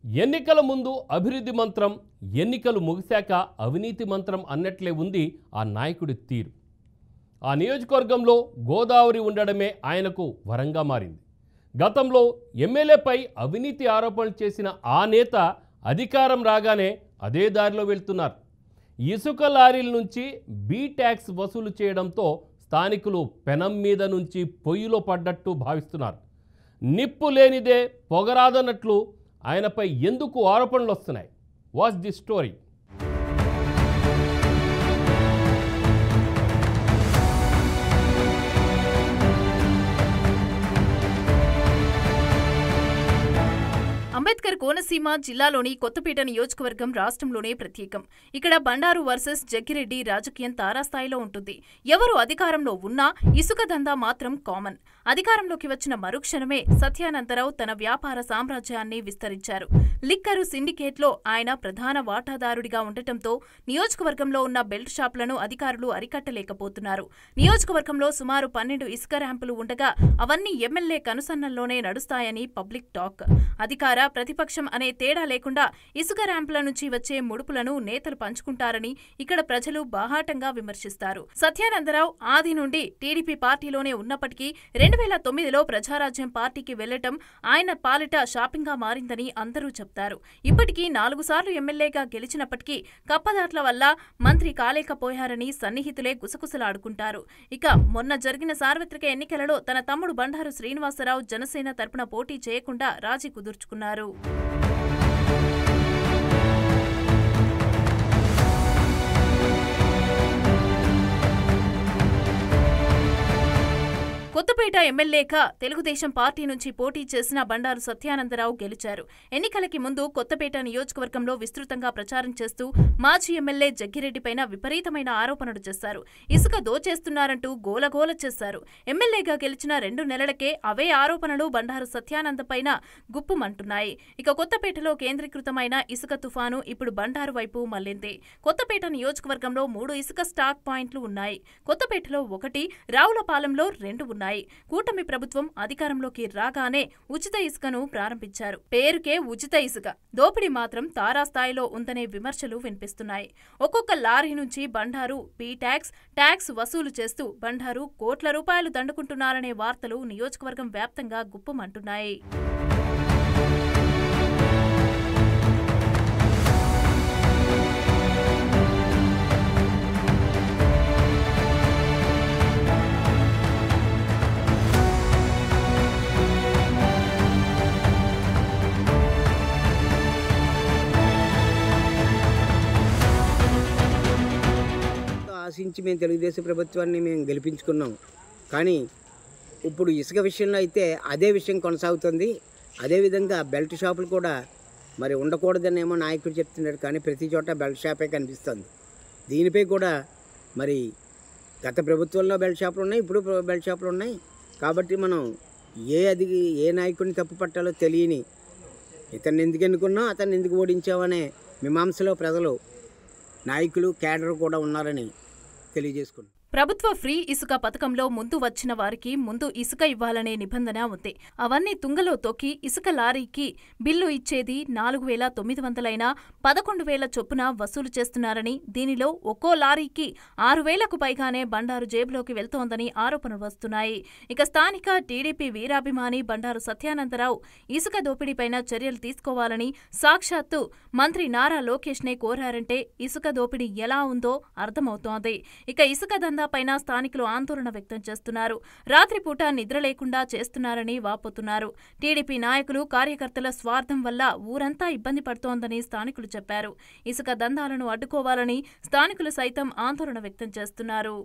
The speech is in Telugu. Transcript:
ఎన్నికల ముందు అభివృద్ధి మంత్రం, ఎన్నికలు ముగిశాక అవినీతి మంత్రం అన్నట్లే ఉంది ఆ నాయకుడి తీరు. ఆ నియోజకవర్గంలో గోదావరి ఉండడమే ఆయనకు వరంగా మారింది. గతంలో ఎమ్మెల్యేపై అవినీతి ఆరోపణలు చేసిన ఆ నేత అధికారం రాగానే అదే దారిలో వెళ్తున్నారు. ఇసుక లారీల నుంచి బీ ట్యాక్స్ వసూలు చేయడంతో స్థానికులు పెనం మీద నుంచి పొయ్యిలో పడ్డట్టు భావిస్తున్నారు. నిప్పు లేనిదే పొగరాదన్నట్లు ఆయనపై ఎందుకు ఆరోపణలు వస్తున్నాయి? What's the story? Ambedkar Konaseema జిల్లాలోని కొత్తపేట నియోజకవర్గం రాష్ట్రంలోనే ప్రత్యేకం. ఇక్కడ బండారు వర్సెస్ జగ్గిరెడ్డి రాజకీయం తారాస్థాయిలో ఉంటుంది. ఎవరు అధికారంలో ఉన్నా ఇసుక దందా మాత్రం కామన్. అధికారంలోకి వచ్చిన మరుక్షణమే సత్యానందరావు తన వ్యాపార సామ్రాజ్యాన్ని విస్తరించారు. లిక్కరు సిండికేట్లో ఆయన ప్రధాన వాటాదారుడిగా ఉండటంతో నియోజకవర్గంలో ఉన్న బెల్ట్ షాపులను అధికారులు అరికట్టలేకపోతున్నారు. నియోజకవర్గంలో సుమారు 12 ఇసుక ర్యాంపులు ఉండగా అవన్నీ ఎమ్మెల్యే కనుసన్నల్లోనే నడుస్తాయని పబ్లిక్ టాక్. అధికార ప్రతిపక్షం అనే తేడా లేకుండా ఇసుక ర్యాంపుల నుంచి వచ్చే ముడుపులను నేతలు పంచుకుంటారని ఇక్కడ ప్రజలు బాహాటంగా విమర్శిస్తారు. సత్యానందరావు ఆది నుండి టీడీపీ పార్టీలోనే ఉన్నప్పటికీ 2009లో ప్రజారాజ్యం పార్టీకి వెళ్లటం ఆయన పాలిట షాపింగ్గా మారిందని అందరూ చెప్తారు. ఇప్పటికీ 4 సార్లు ఎమ్మెల్యేగా గెలిచినప్పటికీ కప్పదాట్ల వల్ల మంత్రి కాలేకపోయారని సన్నిహితులే గుసగుసలాడుకుంటారు. ఇక మొన్న జరిగిన సార్వత్రిక ఎన్నికలలో తన తమ్ముడు బండారు శ్రీనివాసరావు జనసేన తరపున పోటీ చేయకుండా రాజీ కుదుర్చుకున్నారు. కొత్తపేట ఎమ్మెల్యేగా తెలుగుదేశం పార్టీ నుంచి పోటీ చేసిన బండారు సత్యానందరావు గెలిచారు. ఎన్నికలకి ముందు కొత్తపేట నియోజకవర్గంలో విస్తృతంగా ప్రచారం చేస్తూ మాజీ ఎమ్మెల్యే జగ్గిరెడ్డిపైన విపరీతమైన ఆరోపణలు చేశారు. ఇసుక దోచేస్తున్నారంటూ గోలగోల చేశారు. ఎమ్మెల్యేగా గెలిచిన 2 నెలలకే అవే ఆరోపణలు బండారు సత్యానందపైన గుప్పుమంటున్నాయి. ఇక కొత్తపేటలో కేంద్రీకృతమైన ఇసుక తుఫాను ఇప్పుడు బండారు వైపు మళ్లింది. కొత్తపేట నియోజకవర్గంలో 3 ఇసుక స్టాక్ పాయింట్లు ఉన్నాయి. కొత్తపేటలో 1, రావులపాలెంలో 2 ఉన్నాయి. కూటమి ప్రభుత్వం అధికారంలోకి రాగానే ఉచిత ఇసుకను ప్రారంభించారు. పేరుకే ఉచిత ఇసుక, దోపిడీ మాత్రం తారాస్థాయిలో ఉందనే విమర్శలు వినిపిస్తున్నాయి. ఒక్కొక్క లారీ నుంచి బండారు బీ ట్యాక్స్ వసూలు చేస్తూ బండారు కోట్ల రూపాయలు దండుకుంటున్నారనే వార్తలు నియోజకవర్గం వ్యాప్తంగా గుప్పమంటున్నాయి. ఆశించి మేము తెలుగుదేశం ప్రభుత్వాన్ని గెలిపించుకున్నాం. కానీ ఇప్పుడు ఇసుక విషయంలో అయితే అదే విషయం కొనసాగుతుంది. అదేవిధంగా బెల్ట్ షాపులు కూడా మరి ఉండకూడదనేమో నాయకుడు చెప్తున్నాడు. కానీ ప్రతి చోట బెల్ట్ షాపే కనిపిస్తుంది. దీనిపై కూడా మరి గత ప్రభుత్వంలో బెల్ట్ షాపులు ఉన్నాయి, ఇప్పుడు బెల్ట్ షాపులు ఉన్నాయి. కాబట్టి మనం ఏ నాయకుడిని తప్పు పట్టాలో తెలియని ఇతన్ని ఎందుకు ఎన్నుకున్నాం, అతన్ని ఎందుకు ఓడించామనే మీమాంసలో ప్రజలు, నాయకులు, కేడర్ కూడా ఉన్నారని తెలియజేసుకున్నాం. ప్రభుత్వ ఫ్రీ ఇసుక పథకంలో ముందు వచ్చిన వారికి ముందు ఇసుక ఇవ్వాలనే నిబంధన ఉంది. అవన్నీ తుంగలో తొక్కి ఇసుక లారీకి బిల్లు ఇచ్చేది 4,900 11,000 చొప్పున వసూలు చేస్తున్నారని, దీనిలో ఒక్కో లారీకి 6,000కు పైగానే బండారు జేబులోకి వెళ్తోందని ఆరోపణలు వస్తున్నాయి. ఇక స్థానిక టీడీపీ వీరాభిమాని బండారు సత్యానందరావు ఇసుక దోపిడీపైన చర్యలు తీసుకోవాలని సాక్షాత్తు మంత్రి నారా లోకేష్నే కోరారంటే ఇసుక దోపిడీ ఎలా ఉందో అర్థమవుతోంది. ఇక ఇసుక దందా పైన స్థానికులు ఆందోళన వ్యక్తం చేస్తున్నారు. రాత్రిపూట నిద్ర లేకుండా చేస్తున్నారని వాపోతున్నారు. టీడీపీ నాయకులు, కార్యకర్తల స్వార్థం వల్ల ఊరంతా ఇబ్బంది పడుతోందని స్థానికులు చెప్పారు. ఇసుక దందాలను అడ్డుకోవాలని స్థానికులు సైతం ఆందోళన వ్యక్తం చేస్తున్నారు.